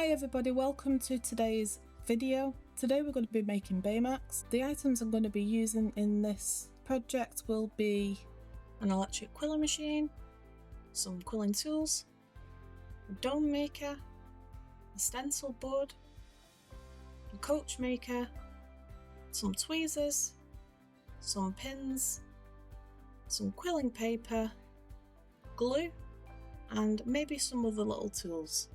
Hi everybody, welcome to today's video. Today we're going to be making Baymax. The items I'm going to be using in this project will be an electric quilling machine, some quilling tools, a dome maker, a stencil board, a coach maker, some tweezers, some pins, some quilling paper, glue, and maybe some other little tools.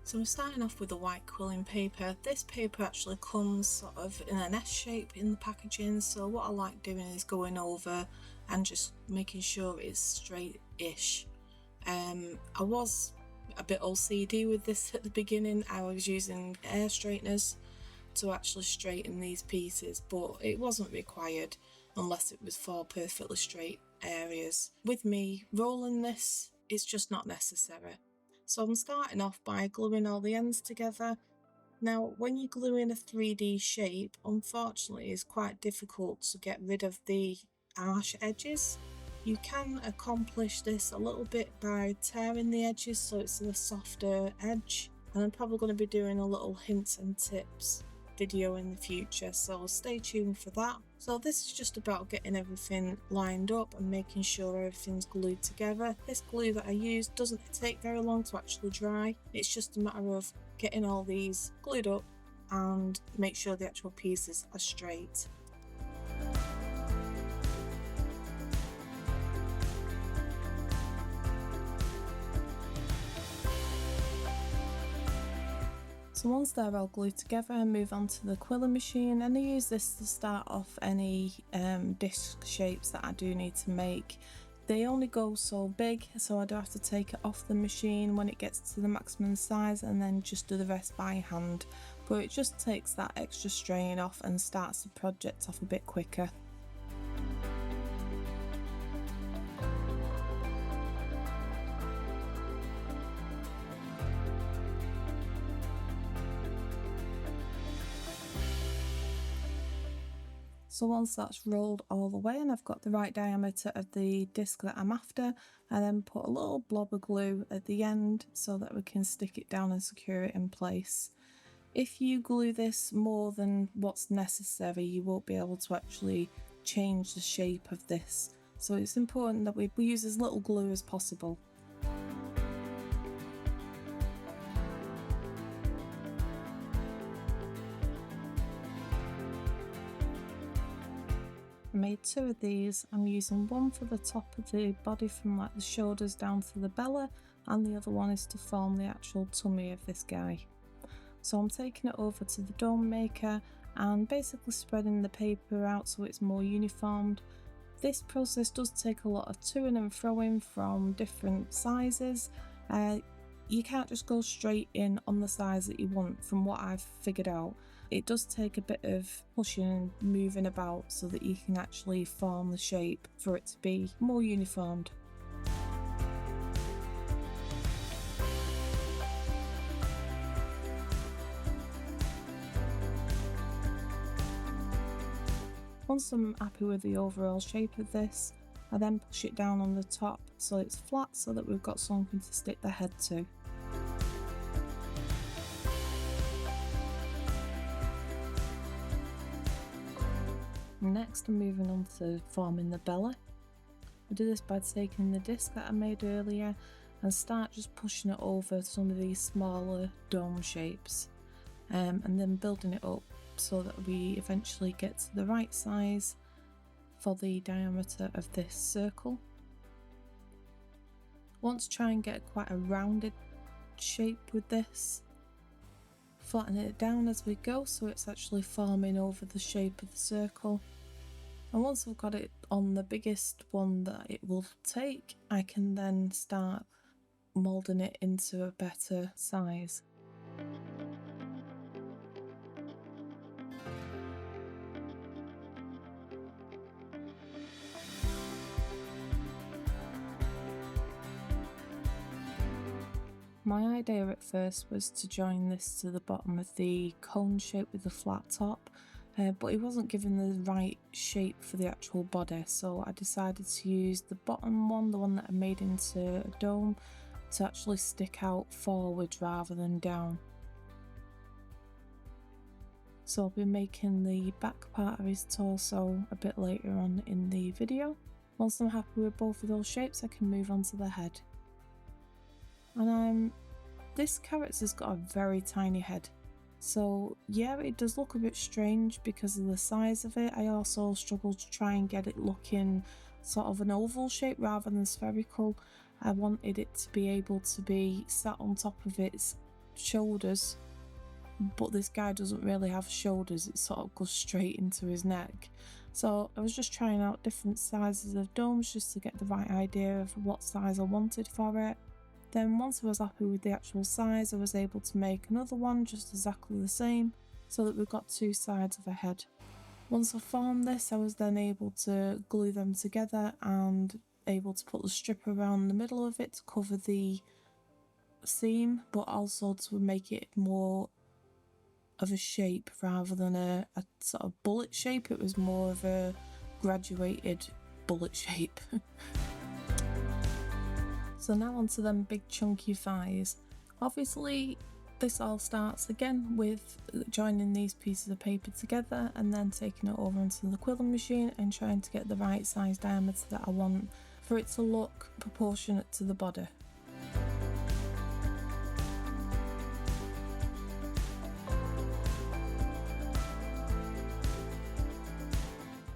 So we're starting off with the white quilling paper. This paper actually comes sort of in an S shape in the packaging, so what I like doing is going over and just making sure it's straight-ish. I was a bit OCD with this at the beginning. I was using air straighteners to actually straighten these pieces, but it wasn't required unless it was for perfectly straight areas. With me rolling this, it's just not necessary. So I'm starting off by gluing all the ends together. Now, when you glue in a 3D shape, unfortunately it's quite difficult to get rid of the harsh edges. You can accomplish this a little bit by tearing the edges so it's a softer edge, and I'm probably going to be doing a little hints and tips video in the future, so stay tuned for that. So this is just about getting everything lined up and making sure everything's glued together. This glue that I use doesn't take very long to actually dry. It's just a matter of getting all these glued up and make sure the actual pieces are straight. So once they're all glued together, I move on to the quilling machine, and I use this to start off any disc shapes that I do need to make. They only go so big, so I do have to take it off the machine when it gets to the maximum size and then just do the rest by hand. But it just takes that extra strain off and starts the project off a bit quicker. So once that's rolled all the way and I've got the right diameter of the disc that I'm after, I then put a little blob of glue at the end so that we can stick it down and secure it in place. If you glue this more than what's necessary, you won't be able to actually change the shape of this. So it's important that we use as little glue as possible. I made two of these. I'm using one for the top of the body from like the shoulders down to the belly, and the other one is to form the actual tummy of this guy. So I'm taking it over to the dome maker and basically spreading the paper out so it's more uniformed. This process does take a lot of toing and froing from different sizes. You can't just go straight in on the size that you want from what I've figured out. It does take a bit of pushing and moving about so that you can actually form the shape for it to be more uniformed. Once I'm happy with the overall shape of this, I then push it down on the top so it's flat so that we've got something to stick the head to. Next I'm moving on to forming the belly. I do this by taking the disc that I made earlier and start just pushing it over some of these smaller dome shapes, and then building it up so that we eventually get to the right size for the diameter of this circle. Want to try and get quite a rounded shape with this. Flatten it down as we go so it's actually forming over the shape of the circle. And once I've got it on the biggest one that it will take, I can then start moulding it into a better size. My idea at first was to join this to the bottom of the cone shape with the flat top, but it wasn't given the right shape for the actual body, so I decided to use the bottom one, the one that I made into a dome, to actually stick out forward rather than down. So I'll be making the back part of his torso a bit later on in the video. Once I'm happy with both of those shapes, I can move on to the head. And this character's got a very tiny head. So yeah, it does look a bit strange because of the size of it. I also struggled to try and get it looking sort of an oval shape rather than spherical. I wanted it to be able to be sat on top of its shoulders, but this guy doesn't really have shoulders, it sort of goes straight into his neck. So I was just trying out different sizes of domes just to get the right idea of what size I wanted for it. Then once I was happy with the actual size, I was able to make another one just exactly the same, so that we've got two sides of a head. Once I formed this, I was then able to glue them together and able to put the strip around the middle of it to cover the seam, but also to make it more of a shape rather than a sort of bullet shape. It was more of a graduated bullet shape. So now onto them big chunky thighs. Obviously this all starts again with joining these pieces of paper together and then taking it over into the quilling machine and trying to get the right size diameter that I want for it to look proportionate to the body.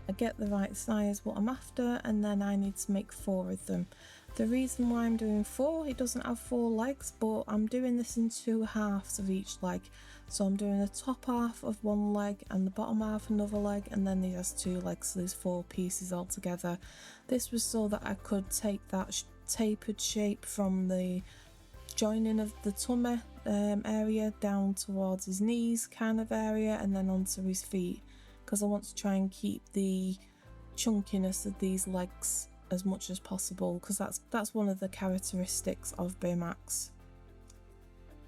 I get the right size what I'm after, and then I need to make 4 of them. The reason why I'm doing 4, it doesn't have 4 legs, but I'm doing this in 2 halves of each leg. So I'm doing the top half of one leg and the bottom half another leg, and then he has 2 legs, so there's 4 pieces altogether. This was so that I could take that tapered shape from the joining of the tummy area down towards his knees kind of area and then onto his feet, because I want to try and keep the chunkiness of these legs as much as possible, because that's one of the characteristics of Baymax.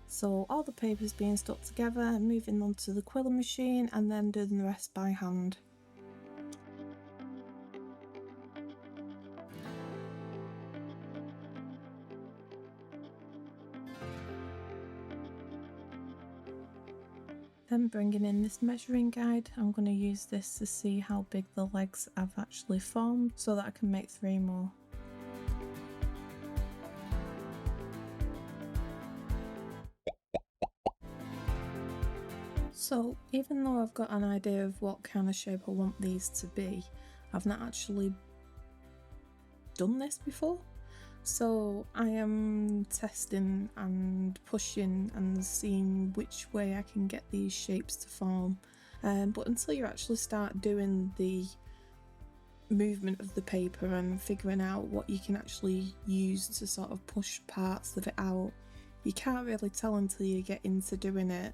So all the paper's being stuck together, moving on to the quilling machine and then doing the rest by hand. Then bringing in this measuring guide, I'm going to use this to see how big the legs have actually formed so that I can make 3 more. So even though I've got an idea of what kind of shape I want these to be, I've not actually done this before. So I am testing and pushing and seeing which way I can get these shapes to form. But until you actually start doing the movement of the paper and figuring out what you can actually use to sort of push parts of it out, you can't really tell until you get into doing it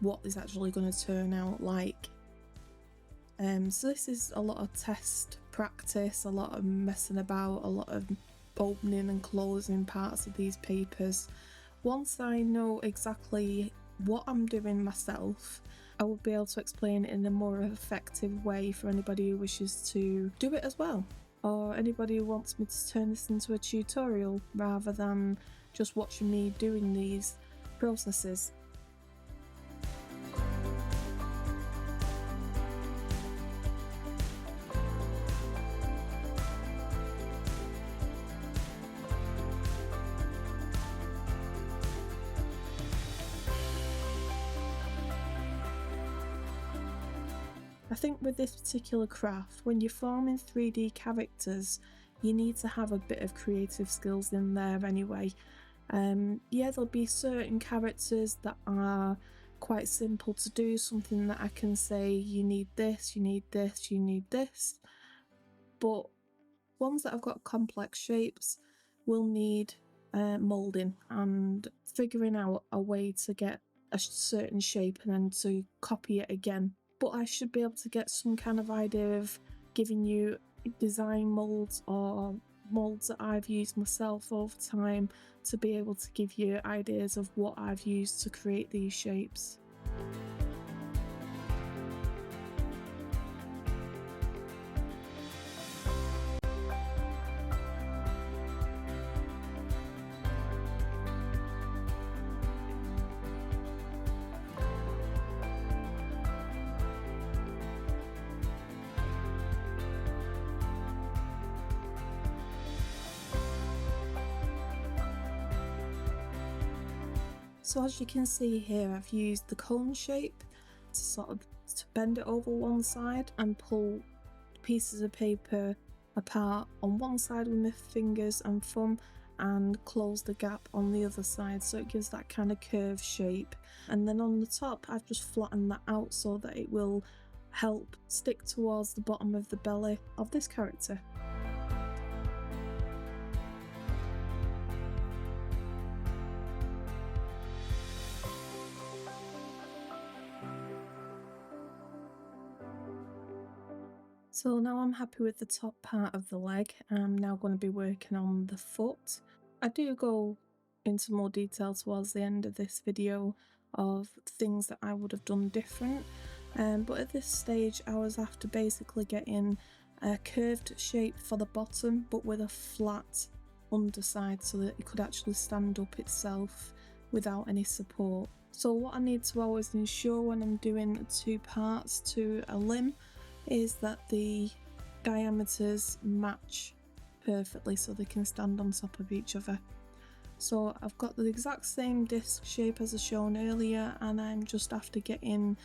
what is actually going to turn out like. So this is a lot of test practice, a lot of messing about, a lot of opening and closing parts of these papers. Once I know exactly what I'm doing myself, I will be able to explain it in a more effective way for anybody who wishes to do it as well, or anybody who wants me to turn this into a tutorial rather than just watching me doing these processes. I think with this particular craft, when you're forming 3D characters, you need to have a bit of creative skills in there anyway. Yeah, there'll be certain characters that are quite simple to do, something that I can say you need this, you need this, you need this, but ones that have got complex shapes will need moulding and figuring out a way to get a certain shape and then to copy it again. But I should be able to get some kind of idea of giving you design moulds or moulds that I've used myself over time to be able to give you ideas of what I've used to create these shapes. So as you can see here, I've used the cone shape to bend it over one side and pull pieces of paper apart on one side with my fingers and thumb and close the gap on the other side, so it gives that kind of curved shape. And then on the top I've just flattened that out so that it will help stick towards the bottom of the belly of this character. So now I'm happy with the top part of the leg. I'm now going to be working on the foot. I do go into more detail towards the end of this video of things that I would have done different, but at this stage I was after basically getting a curved shape for the bottom but with a flat underside so that it could actually stand up itself without any support. So what I need to always ensure when I'm doing two parts to a limb is that the diameters match perfectly so they can stand on top of each other. So I've got the exact same disc shape as I shown earlier, and I'm just after getting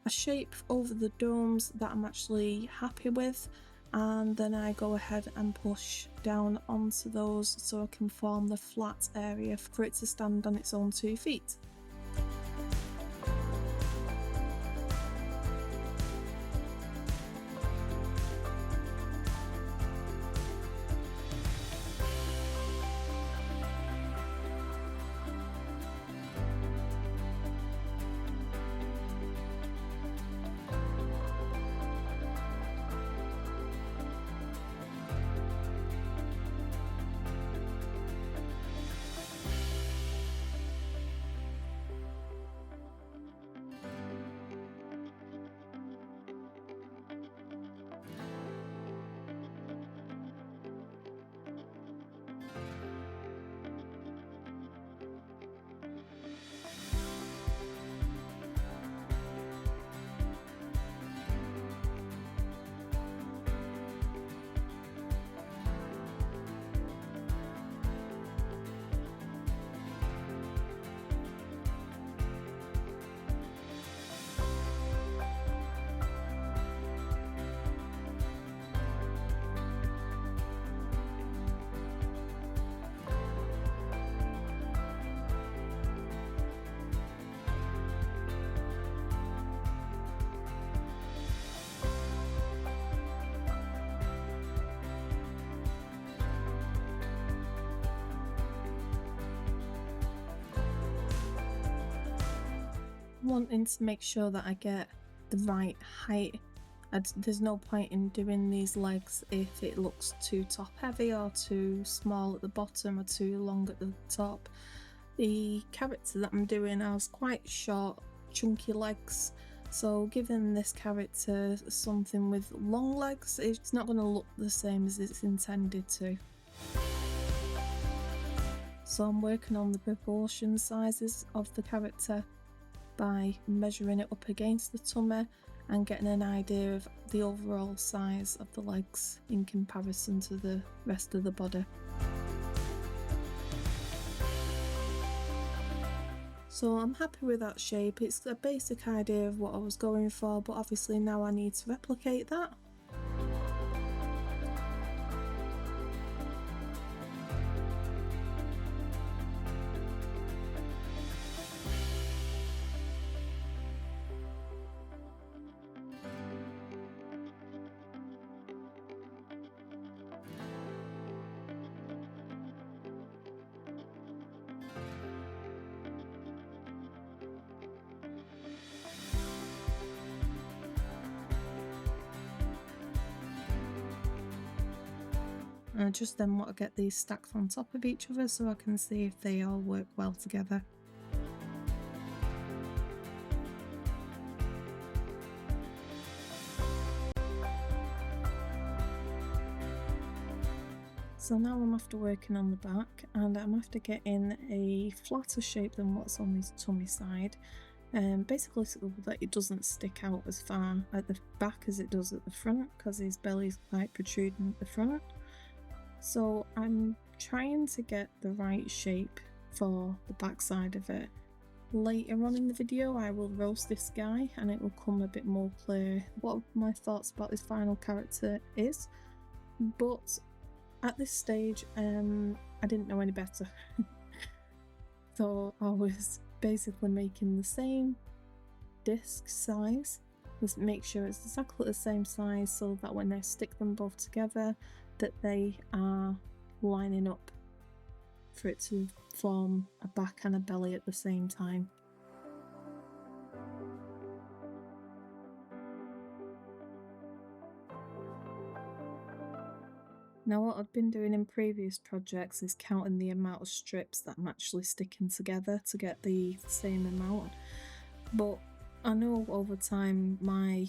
a shape over the domes that I'm actually happy with, and then I go ahead and push down onto those so I can form the flat area for it to stand on its own 2 feet. Wanting to make sure that I get the right height. There's no point in doing these legs if it looks too top heavy or too small at the bottom or too long at the top. The character that I'm doing has quite short, chunky legs, so giving this character something with long legs, it's not going to look the same as it's intended to. So I'm working on the proportion sizes of the character by measuring it up against the tummy and getting an idea of the overall size of the legs in comparison to the rest of the body. So I'm happy with that shape. It's a basic idea of what I was going for, but obviously now I need to replicate that. And I just then want to get these stacked on top of each other so I can see if they all work well together. So now I'm after working on the back, and I'm after getting a flatter shape than what's on his tummy side, basically so that it doesn't stick out as far at the back as it does at the front, because his belly's quite protruding at the front. So I'm trying to get the right shape for the back side of it, later on in the video I will roast this guy and it will come a bit more clear what my thoughts about this final character is. But at this stage I didn't know any better. So I was basically making the same disc size, just make sure it's exactly the same size so that when I stick them both together that they are lining up for it to form a back and a belly at the same time. Now what I've been doing in previous projects is counting the amount of strips that I'm actually sticking together to get the same amount, but I know over time my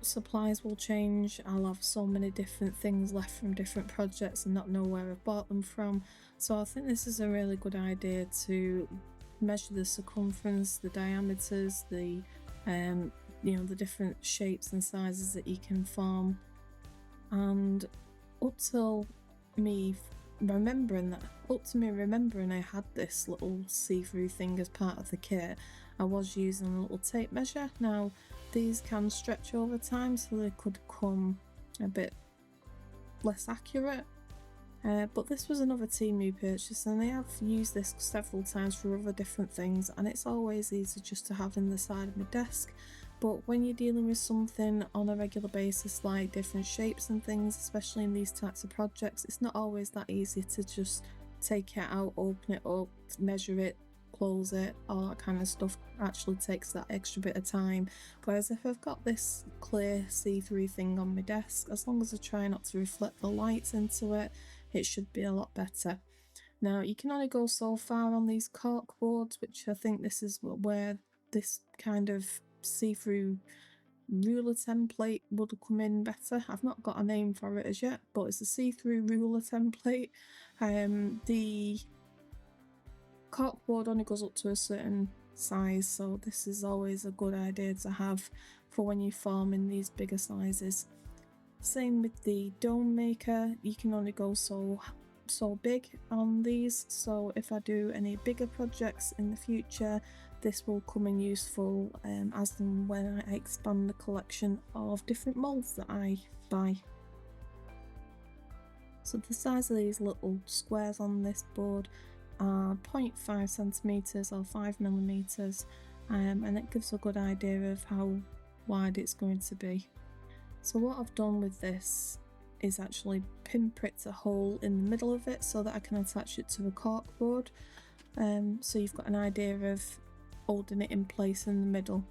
supplies will change. I'll have so many different things left from different projects and not know where I've bought them from, so I think this is a really good idea to measure the circumference, the diameters, the you know, the different shapes and sizes that you can form. And up to me remembering I had this little see-through thing as part of the kit, I was using a little tape measure. Now these can stretch over time, so they could come a bit less accurate, but this was another Temu purchase and I have used this several times for other different things, and it's always easy just to have in the side of my desk. But when you're dealing with something on a regular basis like different shapes and things, especially in these types of projects, it's not always that easy to just take it out, open it up, measure it, close it. All that kind of stuff actually takes that extra bit of time. Whereas if I've got this clear see-through thing on my desk, as long as I try not to reflect the lights into it, it should be a lot better. Now you can only go so far on these cork boards, which I think this is where this kind of see-through ruler template would come in better. I've not got a name for it as yet, but it's a see-through ruler template. The corkboard only goes up to a certain size, so this is always a good idea to have for when you form in these bigger sizes. Same with the dome maker, you can only go so big on these, so if I do any bigger projects in the future, this will come in useful as and when I expand the collection of different molds that I buy. So the size of these little squares on this board are 0.5 centimeters or 5mm, and it gives a good idea of how wide it's going to be. So what I've done with this is actually pinpricked a hole in the middle of it so that I can attach it to the corkboard, so you've got an idea of holding it in place in the middle.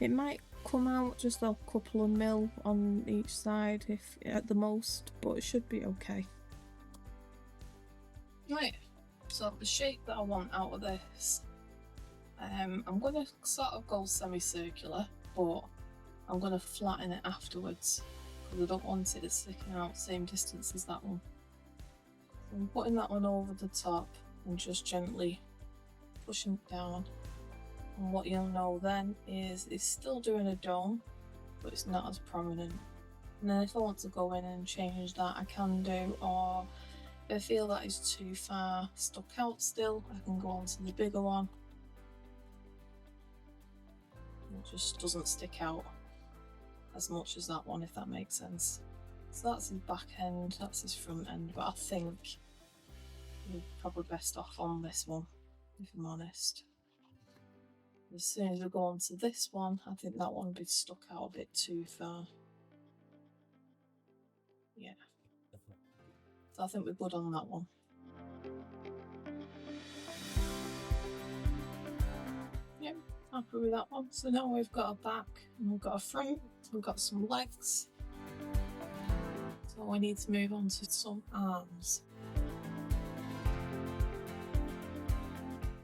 It might come out just a couple of mil on each side if at the most, but it should be okay. Right, so the shape that I want out of this, I'm going to sort of go semicircular, but I'm going to flatten it afterwards because I don't want it sticking out same distance as that one. So I'm putting that one over the top and just gently pushing it down. And what you'll know then is it's still doing a dome, but it's not as prominent. And then if I want to go in and change that, I can do, or if I feel that is too far stuck out still, I can go on to the bigger one. It just doesn't stick out as much as that one, if that makes sense. So that's his back end, that's his front end, but I think you're probably best off on this one, if I'm honest. As soon as we go on to this one, I think that one would be stuck out a bit too far. Yeah. So I think we're good on that one. Yep, happy with that one. So now we've got a back and we've got a front, we've got some legs. So we need to move on to some arms.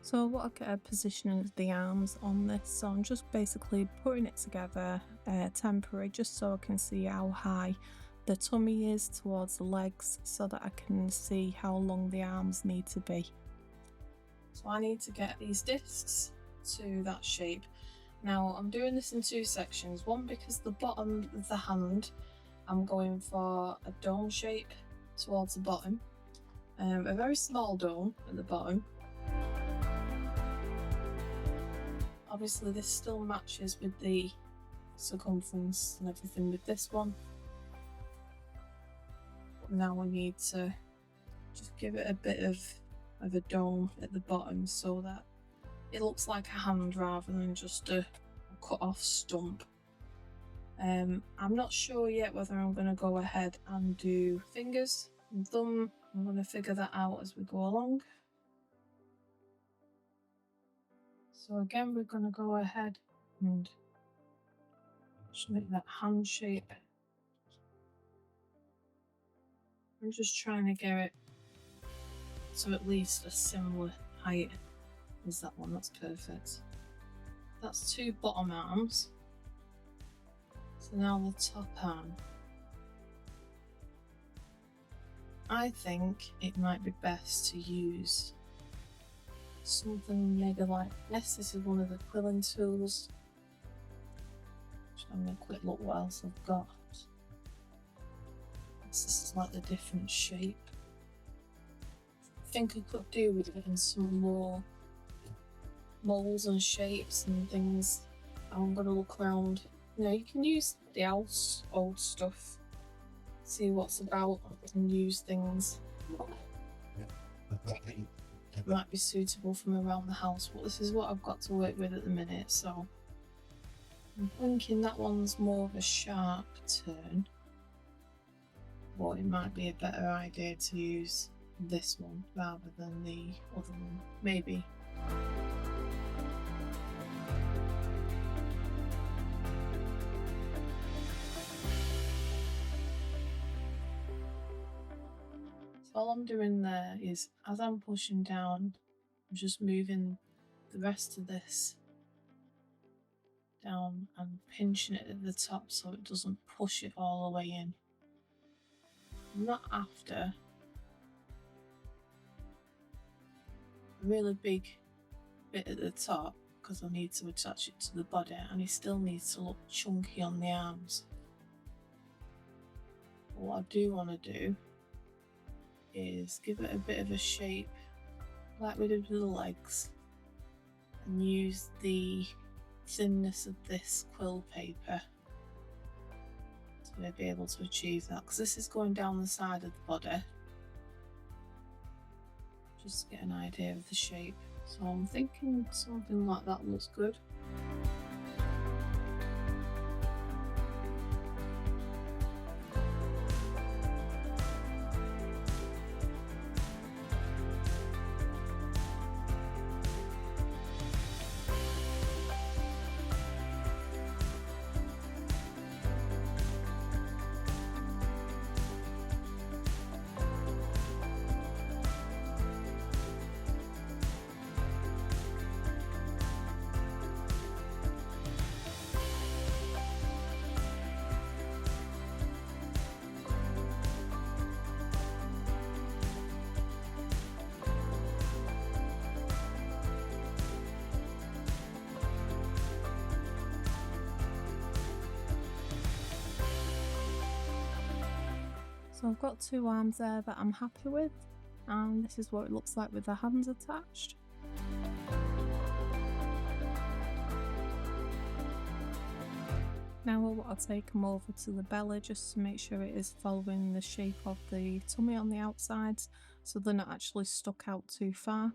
So I want to get a position of the arms on this, so I'm just basically putting it together temporary just so I can see how high the tummy is towards the legs so that I can see how long the arms need to be. So I need to get these discs to that shape. Now I'm doing this in two sections, one because the bottom of the hand I'm going for a dome shape towards the bottom, a very small dome at the bottom. Obviously this still matches with the circumference and everything with this one, but now we need to just give it a bit of a dome at the bottom so that it looks like a hand rather than just a cut off stump. I'm not sure yet whether I'm going to go ahead and do fingers and thumb. I'm going to figure that out as we go along. So again, we're going to go ahead and just make that hand shape. I'm just trying to get it to at least a similar height as that one. That's perfect. That's 2 bottom arms. So now the top arm. I think it might be best to use something mega like this. This is one of the quilling tools. Just having a quick look what else I've got. This is like the different shape. I think I could do with getting some more molds and shapes and things. I'm gonna look around. You know, you can use the house old stuff, see what's about, and use things that might be suitable from around the house, but this is what I've got to work with at the minute. So I'm thinking that one's more of a sharp turn, but it might be a better idea to use this one rather than the other one, maybe. So all I'm doing there is, as I'm pushing down, I'm just moving the rest of this down and pinching it at the top so it doesn't push it all the way in. I'm not after a really big bit at the top because I need to attach it to the body, and it still needs to look chunky on the arms. But what I do want to do is give it a bit of a shape like we did with the legs, and use the thinness of this quill paper to be able to achieve that, because this is going down the side of the body. Just to get an idea of the shape. So I'm thinking something like that looks good. So I've got 2 arms there that I'm happy with, and this is what it looks like with the hands attached. Now I'll take them over to the belly just to make sure it is following the shape of the tummy on the outsides, so they're not actually stuck out too far.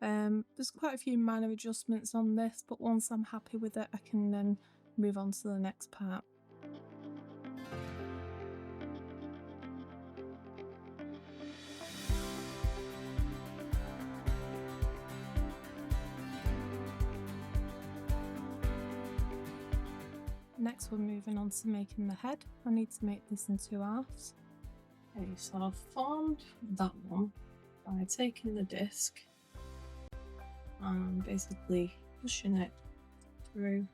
There's quite a few minor adjustments on this, but once I'm happy with it, I can then move on to the next part. Next we're moving on to making the head. I need to make this in 2 halves. Okay, so I've formed that one by taking the disc and basically pushing it through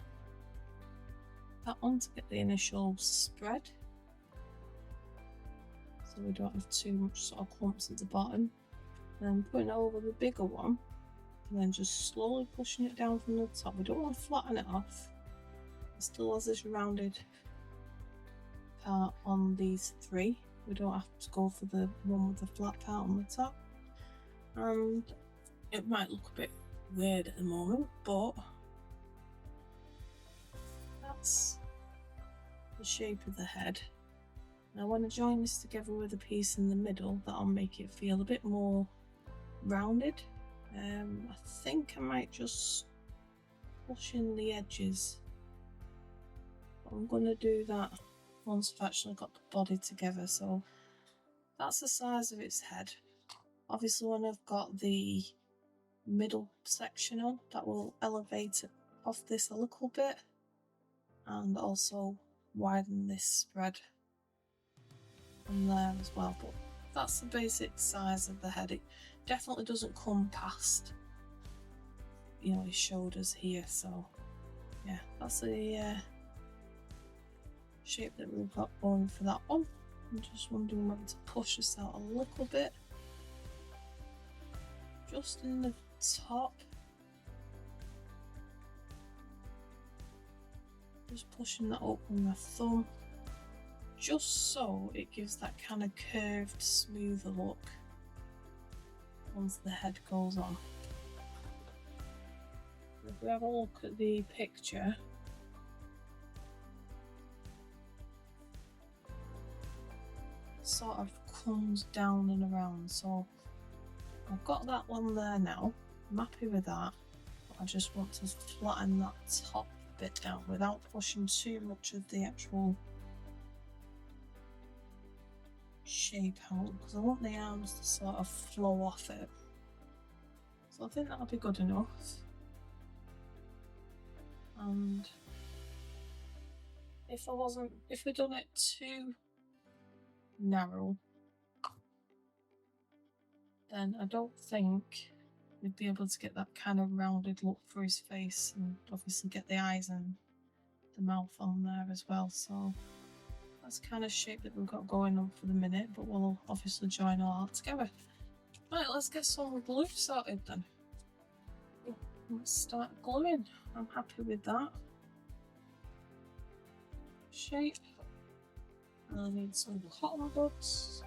that one to get the initial spread, so we don't have too much sort of clumps at the bottom. Then putting it over the bigger one and then just slowly pushing it down from the top. We don't want to flatten it off. It still has this rounded part on these 3. We don't have to go for the one with the flat part on the top. And it might look a bit weird at the moment, but that's the shape of the head. Now when I join this together with a piece in the middle, that'll make it feel a bit more rounded. I think I might just push in the edges. But I'm going to do that once I've actually got the body together. So that's the size of its head. Obviously when I've got the middle section on, that will elevate it off this a little bit and also widen this spread from there as well. But that's the basic size of the head. It definitely doesn't come past, you know, his shoulders here. So yeah, that's the shape that we've got going for that one. I'm just wondering whether to push this out a little bit, just in the top. Just pushing that up with my thumb, just so it gives that kind of curved, smoother look once the head goes on. If we have a look at the picture, it sort of comes down and around. So I've got that one there now. I'm happy with that. But I just want to flatten that top bit down without pushing too much of the actual shape out, because I want the arms to sort of flow off it. So I think that'll be good enough. And if we'd done it too narrow, then I don't think we'd be able to get that kind of rounded look for his face, and obviously get the eyes and the mouth on there as well. So that's the kind of shape that we've got going on for the minute, but we'll obviously join all that together. Right, let's get some glue sorted then. Let's start gluing. I'm happy with that shape. I need some cotton buds.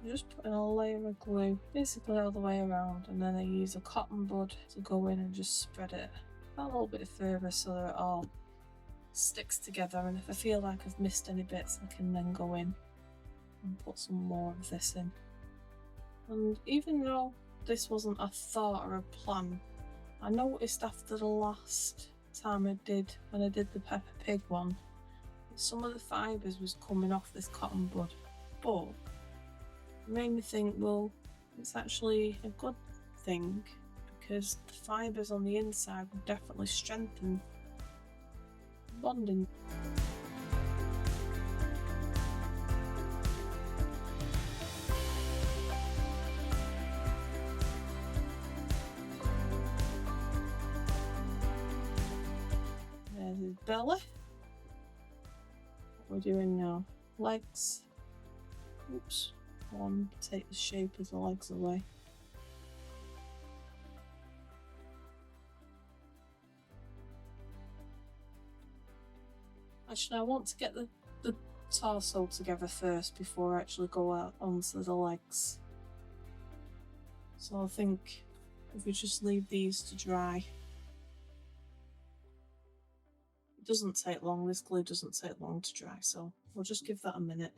Just putting a layer of glue basically all the way around, and then I use a cotton bud to go in and just spread it a little bit further so that it all sticks together. And if I feel like I've missed any bits, I can then go in and put some more of this in. And even though this wasn't a thought or a plan, I noticed after the last time when I did the Peppa Pig one, some of the fibres was coming off this cotton bud, but it made me think, well, it's actually a good thing, because the fibres on the inside will definitely strengthen bonding. There's his belly. What we're doing now, legs. Oops. Take the shape of the legs away. Actually, I want to get the torso together first before I actually go out onto the legs. So I think if we just leave these to dry. It doesn't take long, this glue doesn't take long to dry, so we'll just give that a minute.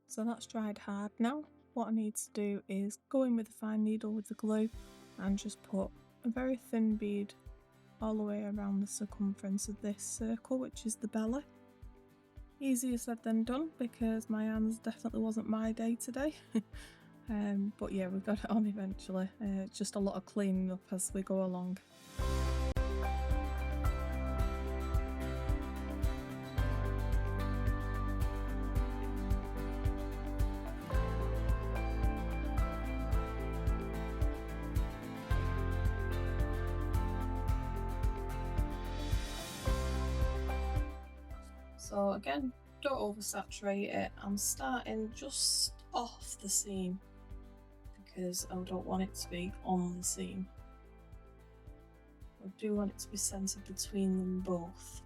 So that's dried hard now. What I need to do is go in with a fine needle with the glue and just put a very thin bead all the way around the circumference of this circle, which is the belly. Easier said than done, because my hands definitely wasn't my day today. But yeah, we got it on eventually. Just a lot of cleaning up as we go along. So again, don't oversaturate it. I'm starting just off the seam because I don't want it to be on the seam. I do want it to be centered between them both.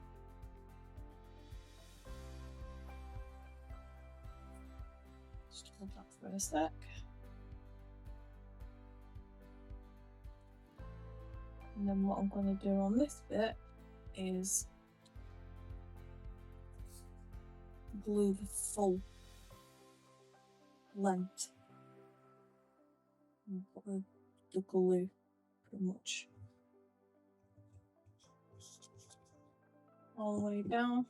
Just hold that for a sec. And then what I'm going to do on this bit is glue the full length and put the glue pretty much all the way down,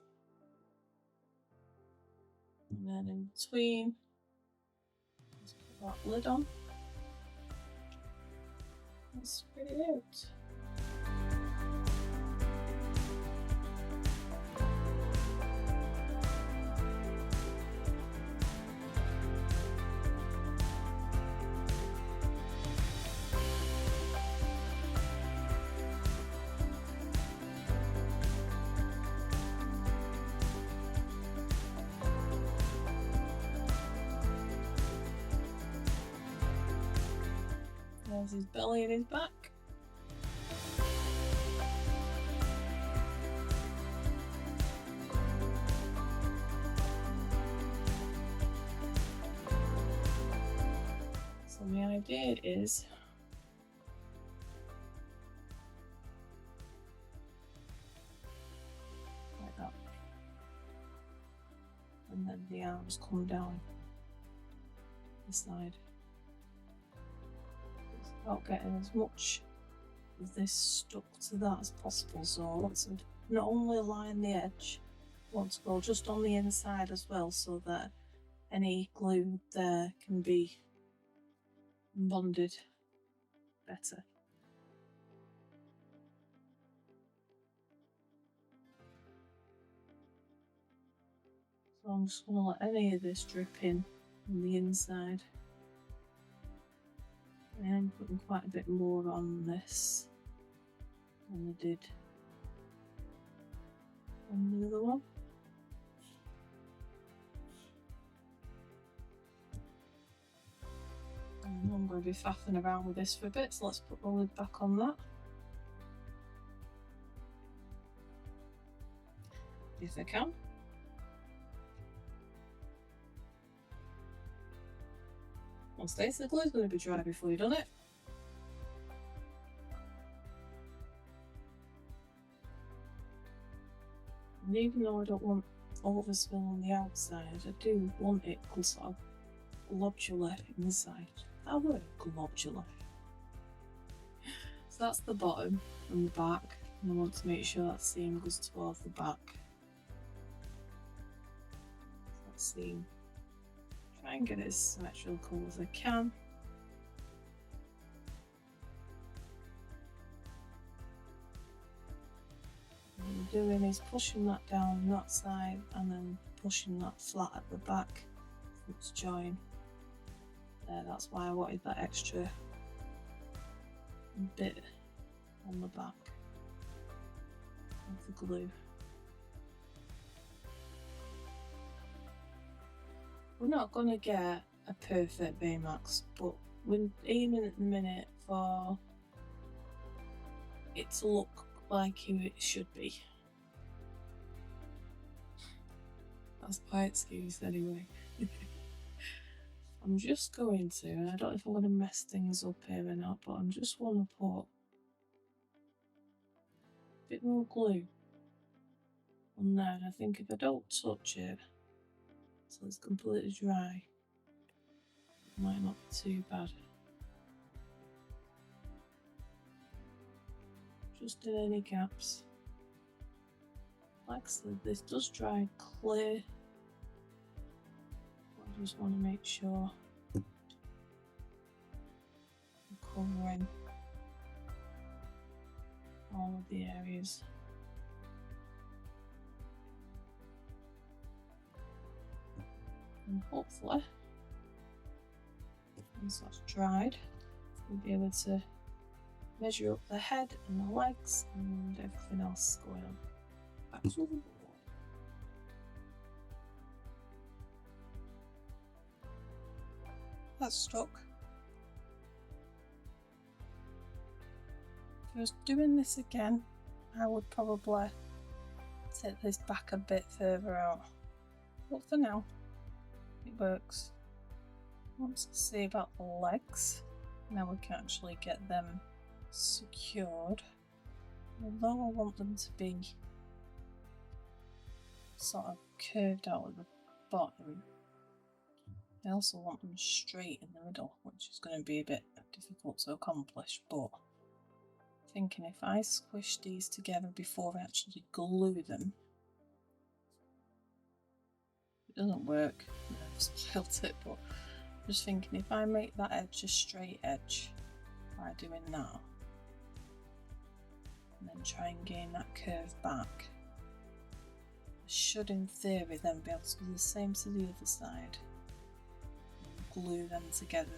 and then in between just put that lid on. That's pretty out. There's his belly and his back. So the idea is like that, and then the arms come down this side. About getting as much of this stuck to that as possible, so I want to not only line the edge, I want to go just on the inside as well, so that any glue there can be bonded better. So I'm just going to let any of this drip in on the inside. I am putting quite a bit more on this than I did on the other one. And I'm going to be faffing around with this for a bit, so let's put the lid back on that. If I can. Once the glue is going to be dry before you've done it. And even though I don't want overspill on the outside, I do want it sort of globular inside. That word, globular. So that's the bottom and the back, and I want to make sure that seam goes towards the back. That seam. Try and get it as symmetrical as I can. What I'm doing is pushing that down that side and then pushing that flat at the back for it to join. There, that's why I wanted that extra bit on the back of the glue. We're not going to get a perfect Baymax, but we're aiming at the minute for it to look like who it should be. That's my excuse anyway. I'm just going to, and I don't know if I'm going to mess things up here or not, but I just want to put a bit more glue on there, and I think if I don't touch it so it's completely dry, it might not be too bad. Just in any gaps. Like I said, this does dry clear. I just want to make sure I'm covering all of the areas. And hopefully, once that's dried, we'll be able to measure up the head and the legs and everything else going on. Back to the board. That's stuck. If I was doing this again, I would probably take this back a bit further out. But for now, it works. Once I see about the legs, now we can actually get them secured. Although I want them to be sort of curved out at the bottom, I also want them straight in the middle, which is going to be a bit difficult to accomplish, but thinking if I squish these together before I actually glue them, it doesn't work. I've spoiled it, but I'm just thinking if I make that edge a straight edge by doing that, and then try and gain that curve back, I should in theory then be able to do the same to the other side and glue them together.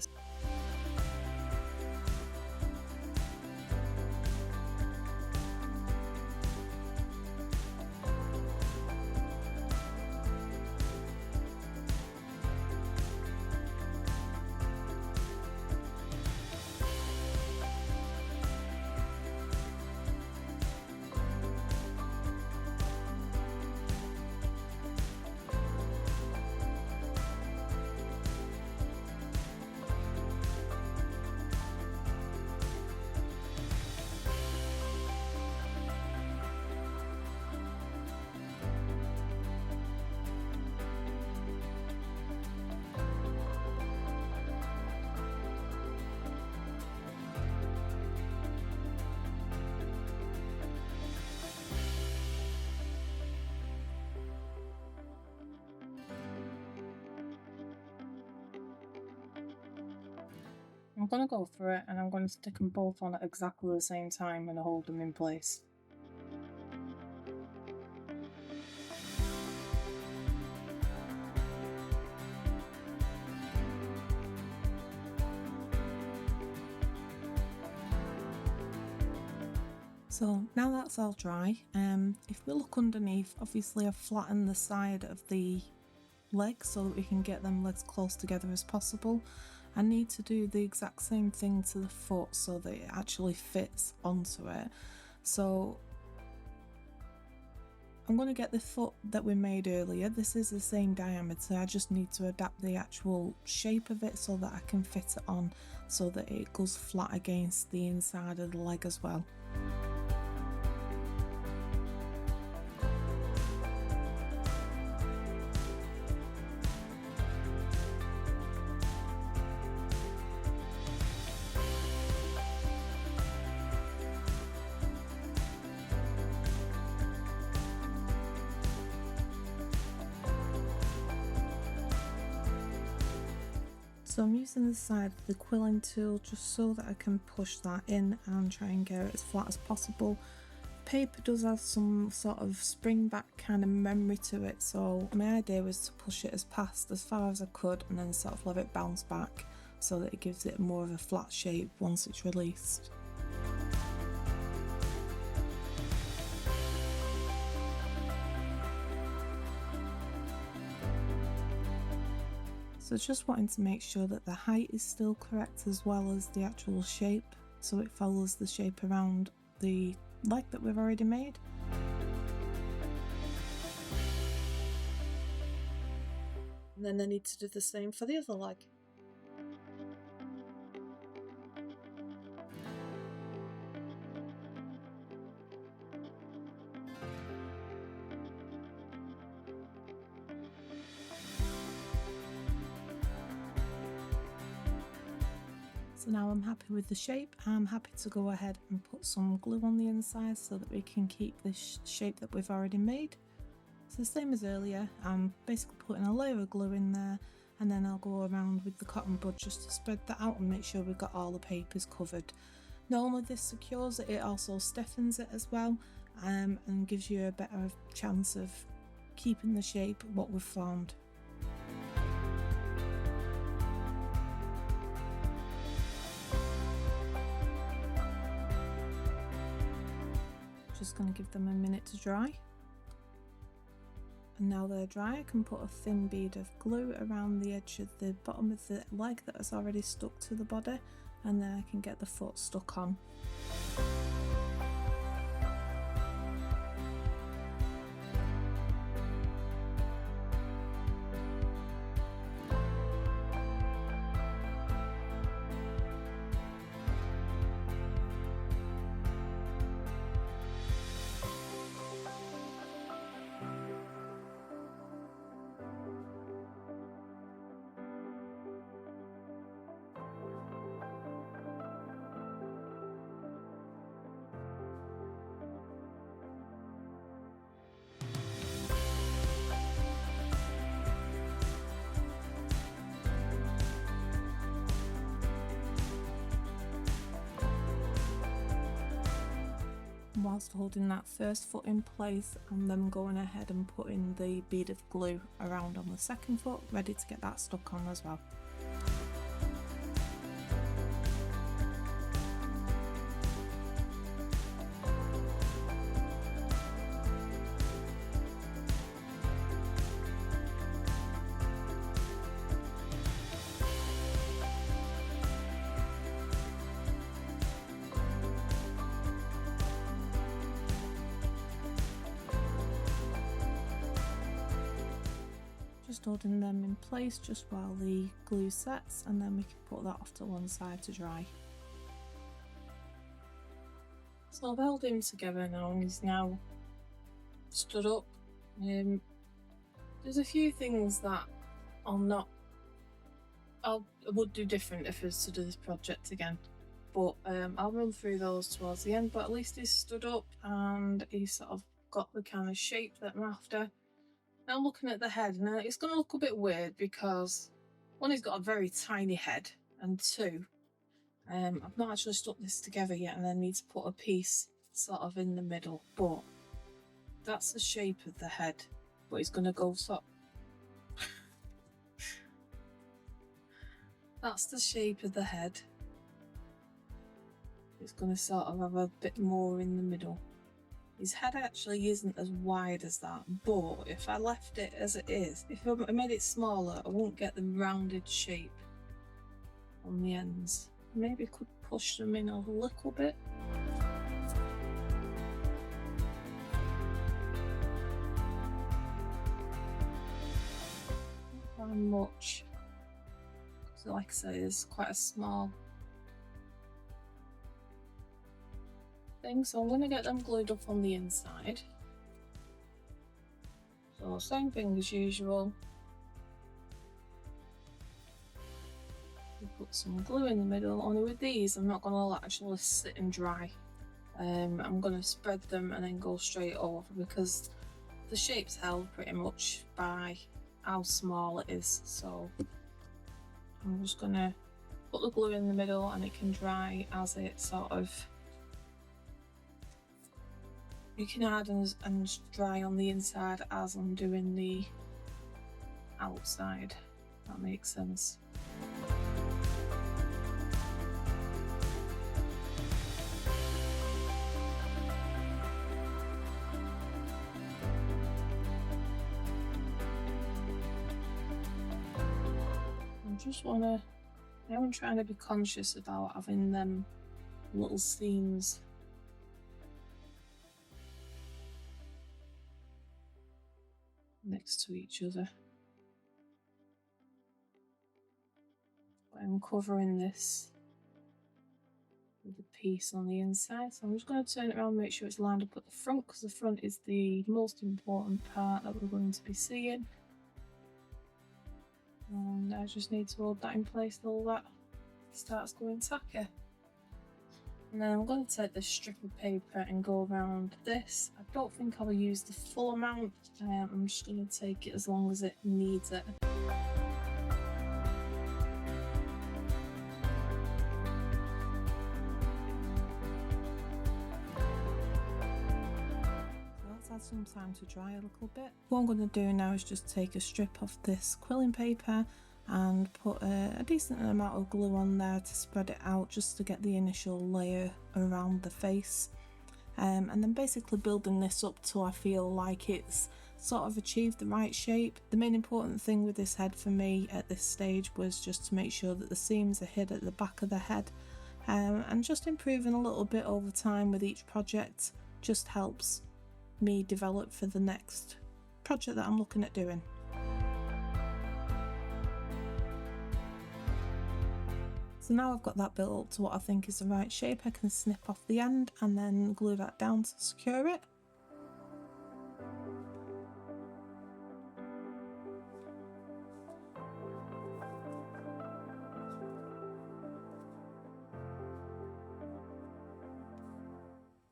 I'm going to go for it and I'm going to stick them both on at exactly the same time and hold them in place. So now that's all dry, if we look underneath, obviously I've flattened the side of the legs so that we can get them legs close together as possible. I need to do the exact same thing to the foot so that it actually fits onto it. So I'm going to get the foot that we made earlier. This is the same diameter, I just need to adapt the actual shape of it so that I can fit it on so that it goes flat against the inside of the leg as well. So I'm using the side of the quilling tool just so that I can push that in and try and get it as flat as possible. Paper does have some sort of spring back kind of memory to it, so my idea was to push it as far as I could and then sort of let it bounce back so that it gives it more of a flat shape once it's released. So just wanting to make sure that the height is still correct as well as the actual shape, so it follows the shape around the leg that we've already made. And then I need to do the same for the other leg. So now I'm happy with the shape. I'm happy to go ahead and put some glue on the inside so that we can keep this shape that we've already made. So same as earlier, I'm basically putting a layer of glue in there and then I'll go around with the cotton bud just to spread that out and make sure we've got all the papers covered. Not only this secures it, it also stiffens it as well, and gives you a better chance of keeping the shape what we've formed. Just going to give them a minute to dry. And now they're dry, I can put a thin bead of glue around the edge of the bottom of the leg that has already stuck to the body, and then I can get the foot stuck on. whilst holding that first foot in place and then going ahead and putting the bead of glue around on the second foot, ready to get that stuck on as well. Just holding them in place just while the glue sets, and then we can put that off to one side to dry. So I've held him together now and he's now stood up. There's a few things that I would do different if I was to do this project again, but I'll run through those towards the end. But at least he's stood up and he's sort of got the kind of shape that I'm after. Now looking at the head, now it's going to look a bit weird because one, he's got a very tiny head, and two, I've not actually stuck this together yet and I need to put a piece sort of in the middle, but that's the shape of the head, but he's going to go that's the shape of the head. It's going to sort of have a bit more in the middle. His head actually isn't as wide as that, but if I left it as it is, if I made it smaller, I won't get the rounded shape on the ends. Maybe could push them in a little bit. Not by much, so like I say, it's quite a small thing, so I'm going to get them glued up on the inside. So same thing as usual. We put some glue in the middle, only with these I'm not going to actually sit and dry. I'm going to spread them and then go straight over because the shape's held pretty much by how small it is, so I'm just going to put the glue in the middle and it can dry as it sort of, you can add and dry on the inside as I'm doing the outside. That makes sense. I'm trying to be conscious about having them little seams next to each other. But I'm covering this with a piece on the inside, so I'm just going to turn it around, make sure it's lined up at the front, because the front is the most important part that we're going to be seeing. And I just need to hold that in place till that starts going tacky. And then I'm going to take this strip of paper and go around this. I don't think I'll use the full amount, I'm just going to take it as long as it needs it. Some time to dry a little bit. What I'm going to do now is just take a strip of this quilling paper and put a decent amount of glue on there to spread it out, just to get the initial layer around the face, and then basically building this up till I feel like it's sort of achieved the right shape. The main important thing with this head for me at this stage was just to make sure that the seams are hid at the back of the head, and just improving a little bit over time with each project just helps me develop for the next project that I'm looking at doing. So now I've got that built up to what I think is the right shape, I can snip off the end and then glue that down to secure it.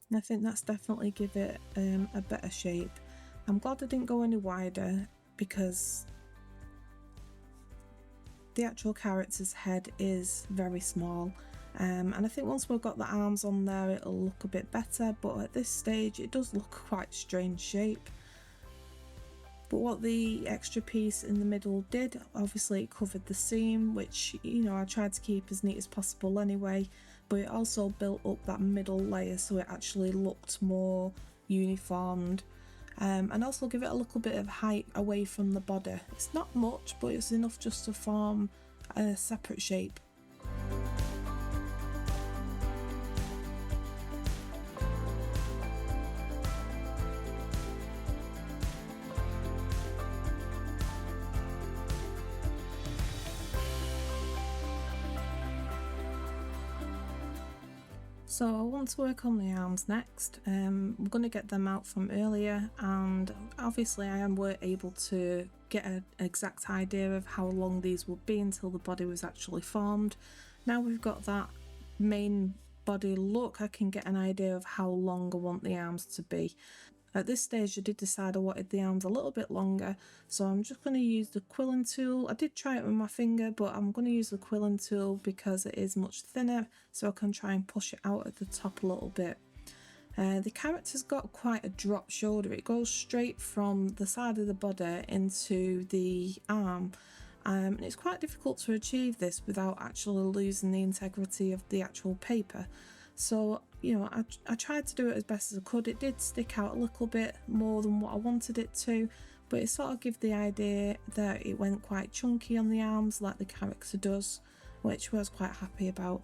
And I think that's definitely give it a better shape. I'm glad I didn't go any wider because the actual character's head is very small, And I think once we've got the arms on there it'll look a bit better, but at this stage it does look quite strange shape. But what the extra piece in the middle did, obviously it covered the seam, which, you know, I tried to keep as neat as possible anyway, but it also built up that middle layer so it actually looked more uniformed, and also give it a little bit of height away from the body. It's not much, but it's enough just to form a separate shape. So I want to work on the arms next. We're going to get them out from earlier, and obviously I were able to get an exact idea of how long these would be until the body was actually formed. Now we've got that main body look, I can get an idea of how long I want the arms to be. At this stage I did decide I wanted the arms a little bit longer, so I'm just going to use the quilling tool. I did try it with my finger, but I'm going to use the quilling tool because it is much thinner, so I can try and push it out at the top a little bit. The character's got quite a drop shoulder. It goes straight from the side of the body into the arm, and it's quite difficult to achieve this without actually losing the integrity of the actual paper. So, you know, I tried to do it as best as I could. It did stick out a little bit more than what I wanted it to, but it sort of gave the idea that it went quite chunky on the arms like the character does, which I was quite happy about.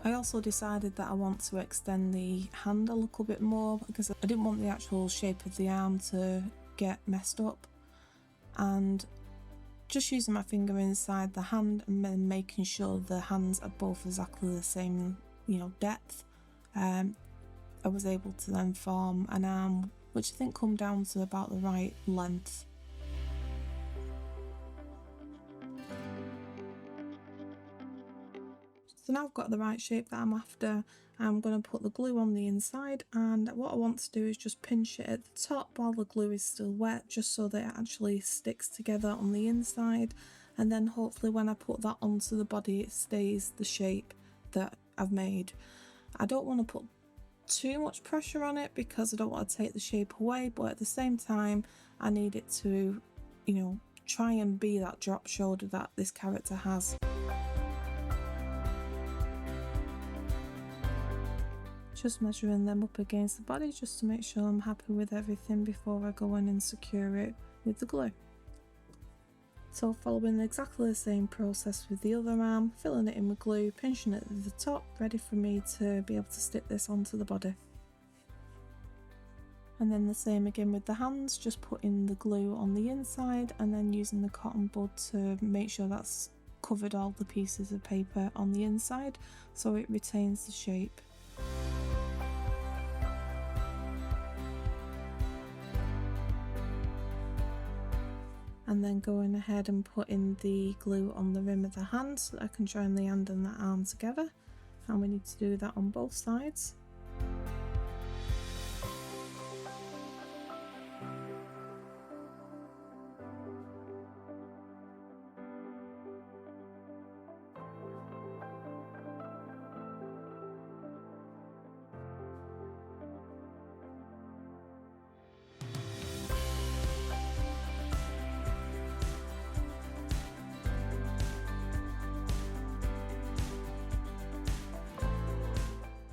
I also decided that I want to extend the hand a little bit more because I didn't want the actual shape of the arm to get messed up, and just using my finger inside the hand and then making sure the hands are both exactly the same, you know, depth, I was able to then form an arm which I think come down to about the right length. So now I've got the right shape that I'm after, I'm going to put the glue on the inside, and what I want to do is just pinch it at the top while the glue is still wet, just so that it actually sticks together on the inside, and then hopefully when I put that onto the body it stays the shape that I've made. I don't want to put too much pressure on it because I don't want to take the shape away, but at the same time I need it to, you know, try and be that drop shoulder that this character has. Just measuring them up against the body just to make sure I'm happy with everything before I go in and secure it with the glue. So following exactly the same process with the other arm, filling it in with glue, pinching it at the top, ready for me to be able to stick this onto the body. And then the same again with the hands, just putting the glue on the inside and then using the cotton bud to make sure that's covered all the pieces of paper on the inside so it retains the shape. And then going ahead and putting the glue on the rim of the hand so that I can join the hand and the arm together, and we need to do that on both sides.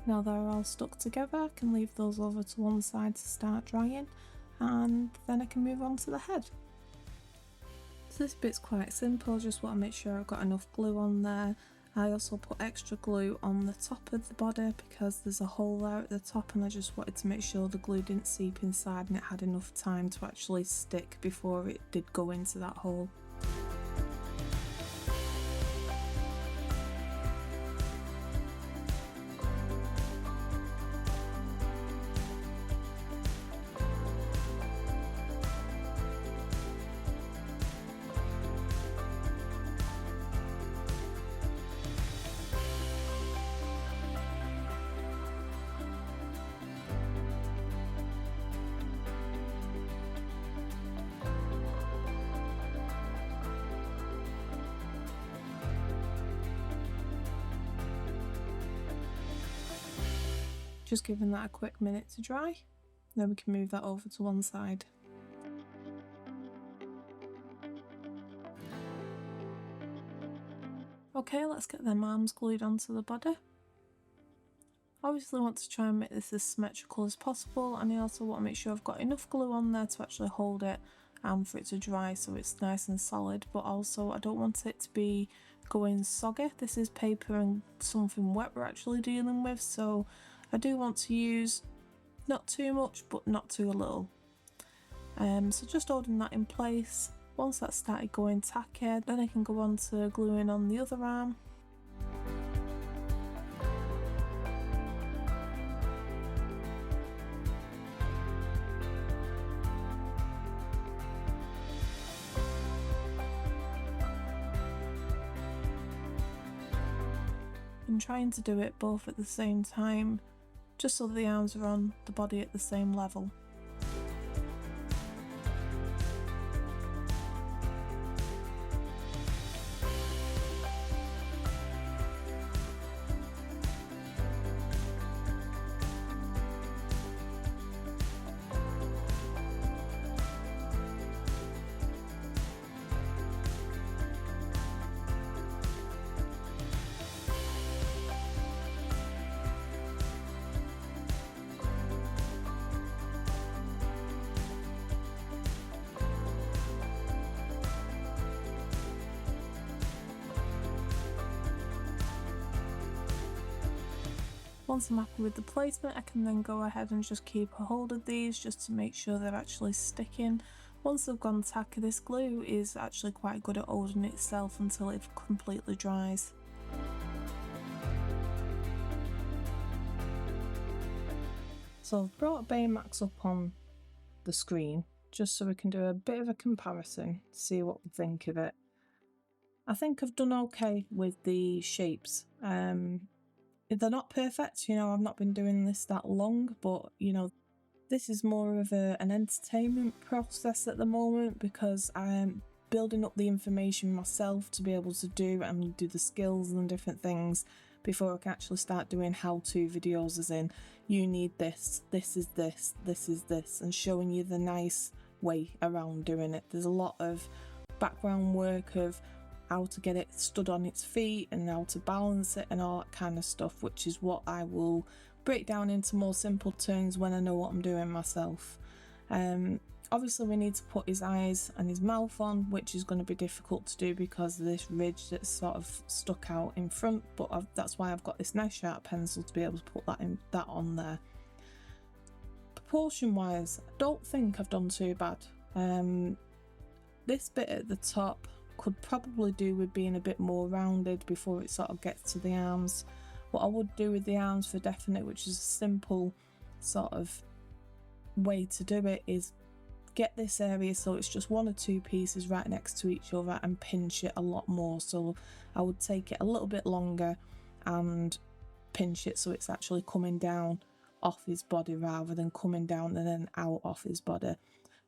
Now they're all stuck together, I can leave those over to one side to start drying, and then I can move on to the head. So this bit's quite simple, just want to make sure I've got enough glue on there. I also put extra glue on the top of the body because there's a hole there at the top, and I just wanted to make sure the glue didn't seep inside and it had enough time to actually stick before it did go into that hole. Just giving that a quick minute to dry, then we can move that over to one side. Okay, let's get them arms glued onto the body. Obviously I want to try and make this as symmetrical as possible, and I also want to make sure I've got enough glue on there to actually hold it and for it to dry so it's nice and solid, but also I don't want it to be going soggy. This is paper and something wet we're actually dealing with, so I do want to use not too much but not too little. So just holding that in place. Once that's started going tacky, then I can go on to gluing on the other arm. I'm trying to do it both at the same time, just so the arms are on the body at the same level. Once I'm happy with the placement, I can then go ahead and just keep a hold of these just to make sure they're actually sticking. Once they've gone tacky, this glue is actually quite good at holding itself until it completely dries. So I've brought Baymax up on the screen just so we can do a bit of a comparison, see what we think of it. I think I've done okay with the shapes. They're not perfect, you know, I've not been doing this that long, but you know, this is more of an entertainment process at the moment because I'm building up the information myself to be able to do and do the skills and different things before I can actually start doing how-to videos, as in, you need this, this is this, this is this, and showing you the nice way around doing it. There's a lot of background work of how to get it stood on its feet and how to balance it and all that kind of stuff, which is what I will break down into more simple terms when I know what I'm doing myself. Obviously we need to put his eyes and his mouth on, which is going to be difficult to do because of this ridge that's sort of stuck out in front, but that's why I've got this nice sharp pencil to be able to put that on there. Proportion wise, I don't think I've done too bad. This bit at the top could probably do with being a bit more rounded before it sort of gets to the arms. What I would do with the arms for definite, which is a simple sort of way to do it, is get this area so it's just one or two pieces right next to each other and pinch it a lot more. So I would take it a little bit longer and pinch it so it's actually coming down off his body rather than coming down and then out off his body.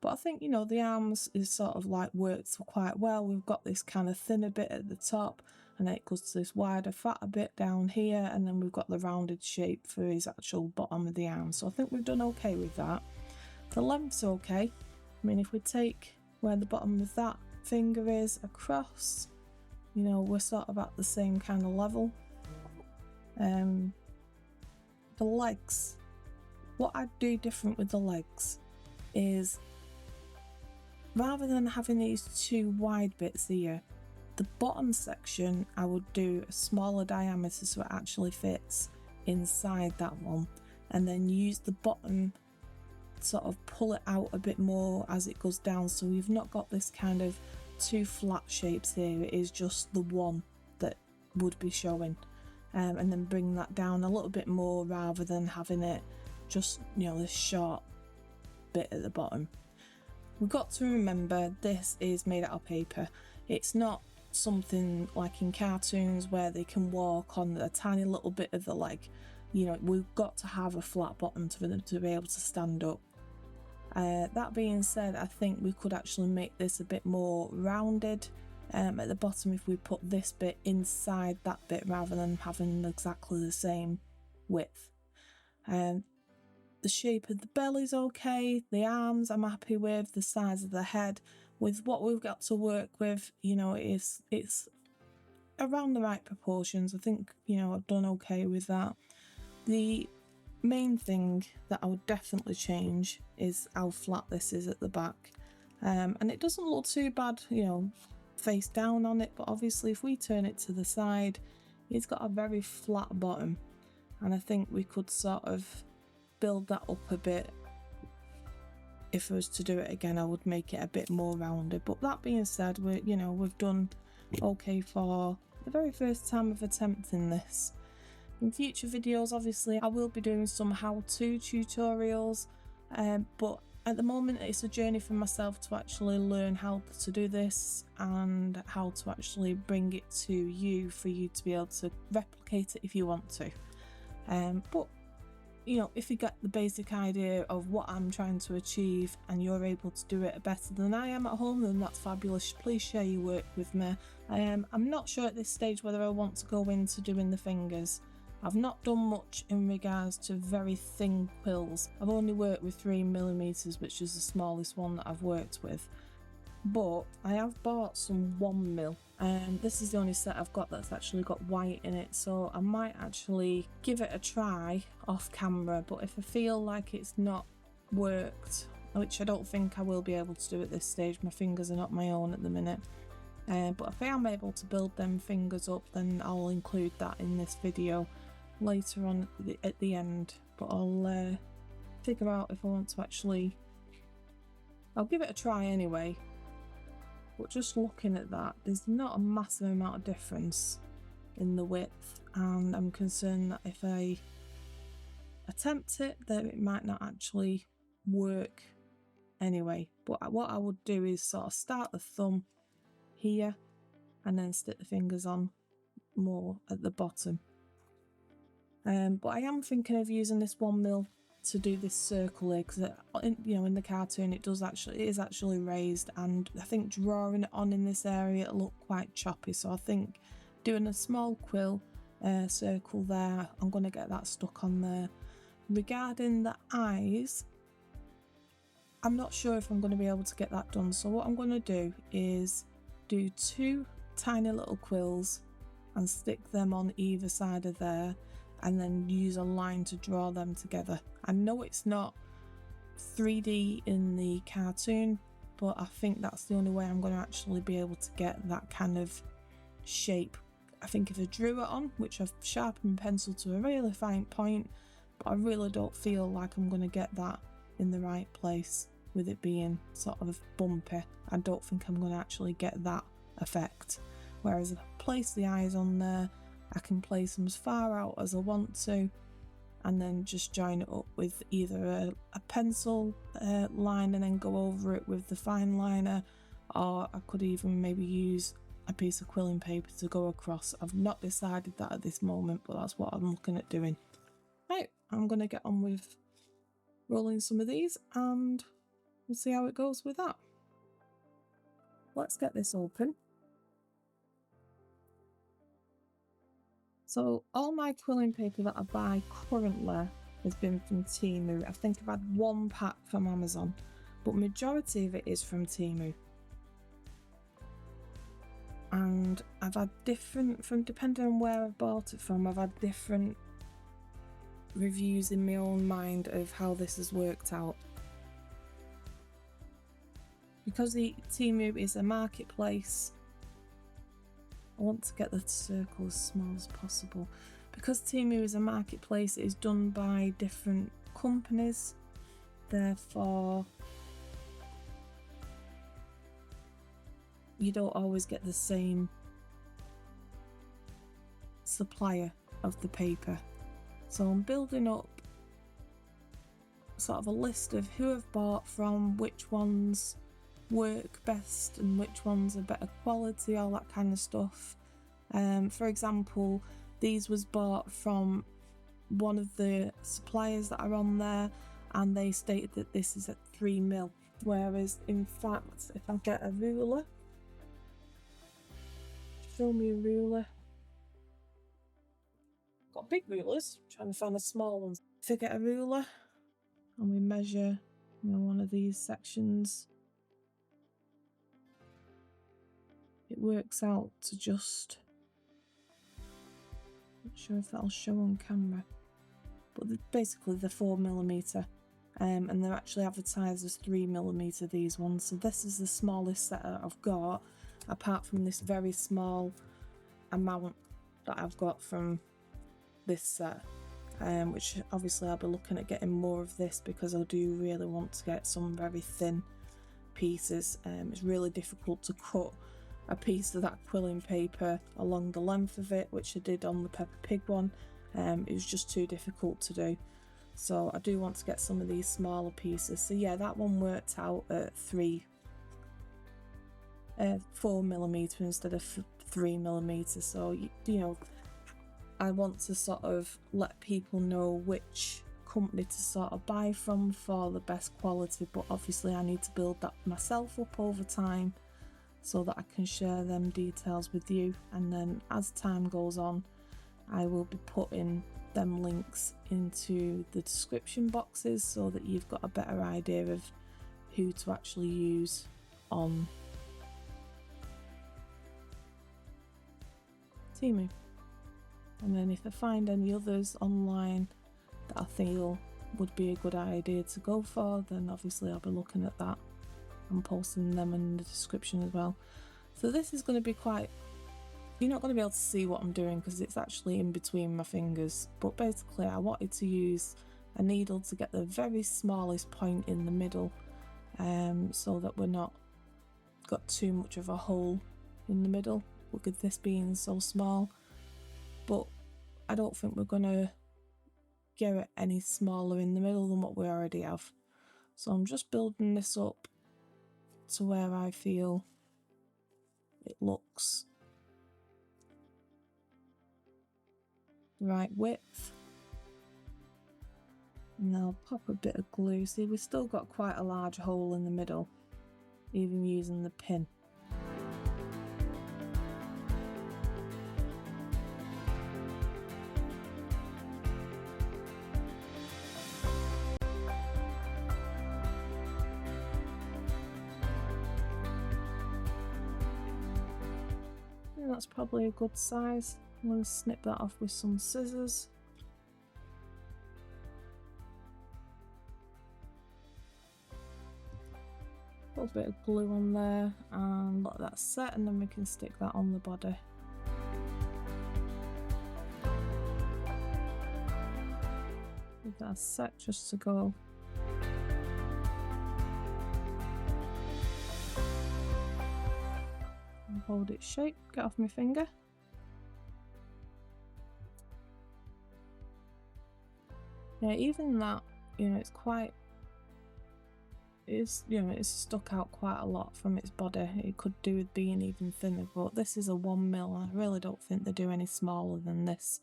But I think, you know, the arms is sort of like worked quite well. We've got this kind of thinner bit at the top, and then it goes to this wider, fatter bit down here, and then we've got the rounded shape for his actual bottom of the arm. So I think we've done okay with that. The length's okay. I mean, if we take where the bottom of that finger is across, you know, we're sort of at the same kind of level. the legs, what I'd do different with the legs is, rather than having these two wide bits here, the bottom section I would do a smaller diameter so it actually fits inside that one, and then use the bottom, sort of pull it out a bit more as it goes down, so we've not got this kind of two flat shapes here, it is just the one that would be showing, and then bring that down a little bit more rather than having it just, you know, this short bit at the bottom. We've got to remember this is made out of paper. It's not something like in cartoons where they can walk on a tiny little bit of the leg. You know, we've got to have a flat bottom for them to be able to stand up. That being said, I think we could actually make this a bit more rounded at the bottom if we put this bit inside that bit rather than having exactly the same width. The shape of the belly's okay, the arms I'm happy with, the size of the head. With what we've got to work with, you know, it's around the right proportions. I think, you know, I've done okay with that. The main thing that I would definitely change is how flat this is at the back. And it doesn't look too bad, you know, face down on it, but obviously if we turn it to the side, it's got a very flat bottom. And I think we could sort of build that up a bit. If I was to do it again, I would make it a bit more rounded. But that being said, we've done okay for the very first time of attempting this. In future videos, obviously, I will be doing some how-to tutorials, but at the moment it's a journey for myself to actually learn how to do this and how to actually bring it to you for you to be able to replicate it if you want to. But you know, if you get the basic idea of what I'm trying to achieve and you're able to do it better than I am at home, then that's fabulous. Please share your work with me. I'm not sure at this stage whether I want to go into doing the fingers. I've not done much in regards to very thin quills. I've only worked with 3mm, which is the smallest one that I've worked with. But I have bought some 1mm, and this is the only set I've got that's actually got white in it, so I might actually give it a try off camera. But if I feel like it's not worked, which I don't think I will be able to do at this stage, my fingers are not my own at the minute, but if I am able to build them fingers up, then I'll include that in this video later on at the end. But I'll figure out if I want to actually, I'll give it a try anyway. But just looking at that, there's not a massive amount of difference in the width, and I'm concerned that if I attempt it, that it might not actually work anyway. But what I would do is sort of start the thumb here and then stick the fingers on more at the bottom. But I am thinking of using this 1mm to do this circle here, because in the cartoon it is actually raised, and I think drawing it on in this area it'll look quite choppy, so I think doing a small quill circle there, I'm going to get that stuck on there. Regarding the eyes, I'm not sure if I'm going to be able to get that done, so what I'm going to do is do 2 tiny little quills and stick them on either side of there, and then use a line to draw them together. I know it's not 3D in the cartoon, but I think that's the only way I'm going to actually be able to get that kind of shape. I think if I drew it on, which I've sharpened pencil to a really fine point, but I really don't feel like I'm going to get that in the right place with it being sort of bumpy. I don't think I'm going to actually get that effect. Whereas if I place the eyes on there, I can place them as far out as I want to, and then just join it up with either a pencil line and then go over it with the fine liner, or I could even maybe use a piece of quilling paper to go across. I've not decided that at this moment, but that's what I'm looking at doing. Right, I'm going to get on with rolling some of these and we'll see how it goes with that. Let's get this open. So all my quilling paper that I buy currently has been from Temu. I think I've had 1 pack from Amazon, but majority of it is from Temu. And I've had different, depending on where I've bought it from, I've had different reviews in my own mind of how this has worked out. Because the Temu is a marketplace, I want to get the circle as small as possible. Because Temu is a marketplace, it is done by different companies, therefore you don't always get the same supplier of the paper. So I'm building up sort of a list of who I've bought from, which ones work best and which ones are better quality, all that kind of stuff. For example, these was bought from one of the suppliers that are on there, and they stated that this is at 3mm, whereas in fact if I get a ruler, show me a ruler, got big rulers, I'm trying to find a small one. If I get a ruler and we measure, you know, one of these sections, it works out to just, not sure if that'll show on camera, but basically they're 4mm, and they're actually advertised as 3mm, these ones. So this is the smallest set I've got, apart from this very small amount that I've got from this set, which obviously I'll be looking at getting more of this because I do really want to get some very thin pieces. It's really difficult to cut a piece of that quilling paper along the length of it, which I did on the Peppa Pig one. It was just too difficult to do, so I do want to get some of these smaller pieces. So yeah, that one worked out at 4mm instead of 3mm. So you know, I want to sort of let people know which company to sort of buy from for the best quality, but obviously I need to build that myself up over time so that I can share them details with you, and then as time goes on I will be putting them links into the description boxes so that you've got a better idea of who to actually use on Temu. And then if I find any others online that I feel would be a good idea to go for, then obviously I'll be looking at that and posting them in the description as well. So this is going to be quite, you're not going to be able to see what I'm doing because it's actually in between my fingers, but basically I wanted to use a needle to get the very smallest point in the middle, so that we're not got too much of a hole in the middle with this being so small. But I don't think we're going to get it any smaller in the middle than what we already have. So I'm just building this up to where I feel it looks the right width. And then I'll pop a bit of glue. See, we've still got quite a large hole in the middle, even using the pin. That's probably a good size. I'm going to snip that off with some scissors. Put a bit of glue on there and let that set, and then we can stick that on the body. Give that a sec just to go. Hold its shape, get off my finger. Yeah, even that, you know, it's quite, it's, you know, it's stuck out quite a lot from its body. It could do with being even thinner, but this is a 1mm. I really don't think they do any smaller than this,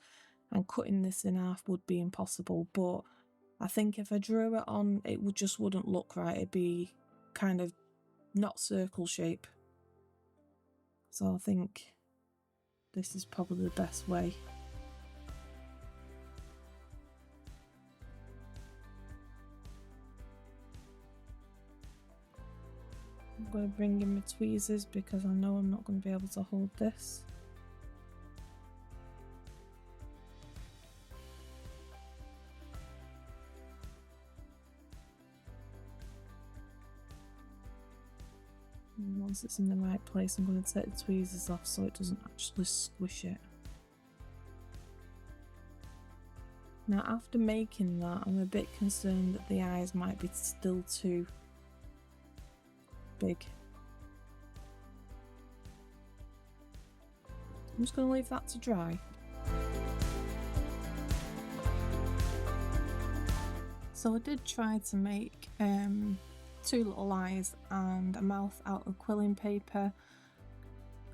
and cutting this in half would be impossible. But I think if I drew it on, it just wouldn't look right. It'd be kind of not circle shape. So I think this is probably the best way. I'm going to bring in my tweezers because I know I'm not going to be able to hold this. once it's in the right place, I'm going to take the tweezers off so it doesn't actually squish it. Now after making that, I'm a bit concerned that the eyes might be still too big. I'm just going to leave that to dry. So I did try to make 2 little eyes and a mouth out of quilling paper.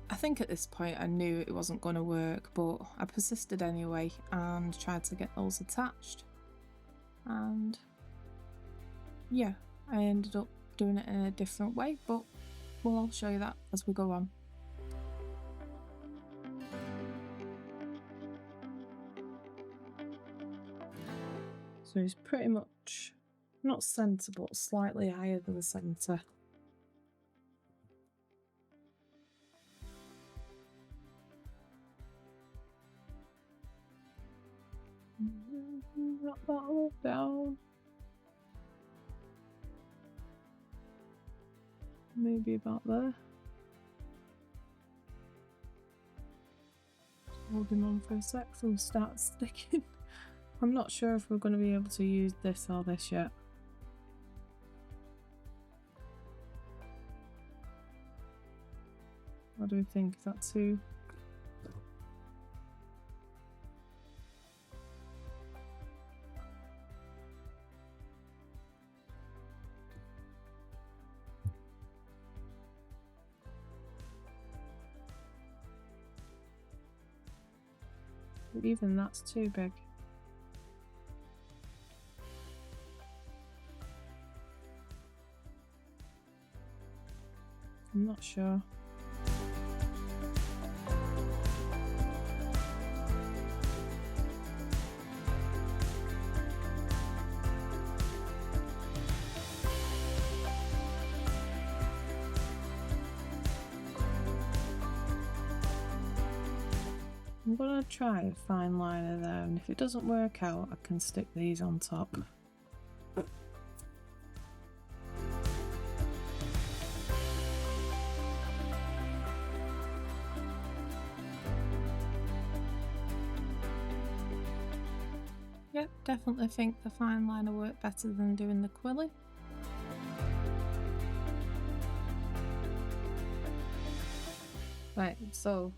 I think at this point I knew it wasn't going to work, but I persisted anyway and tried to get those attached. And yeah, I ended up doing it in a different way, but I'll show you that as we go on. So it's pretty much not centre, but slightly higher than the centre. Wrap that all down. Maybe about there. Holding on for a sec so we'll start sticking. I'm not sure if we're going to be able to use this or this yet. What do we think? Is that too? Even that's too big. I'm not sure. I'm gonna try a fine liner there, and if it doesn't work out, I can stick these on top. Yep, definitely think the fine liner worked better than doing the quilling. Right, so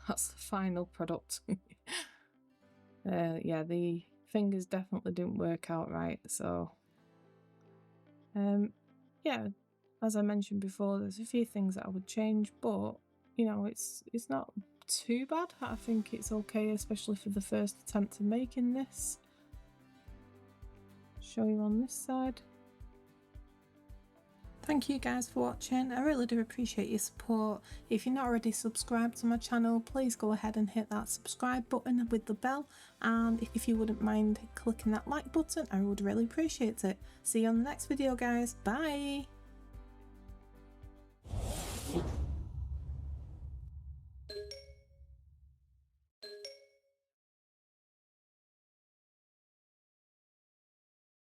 that's the final product. Yeah, the fingers definitely didn't work out right, so yeah, as I mentioned before, there's a few things that I would change, but you know, it's not too bad. I think it's okay, especially for the first attempt at making this. Show you on this side. Thank you guys for watching. I really do appreciate your support. If you're not already subscribed to my channel, please go ahead and hit that subscribe button with the bell, and if you wouldn't mind clicking that like button, I would really appreciate it. See you on the next video guys. Bye!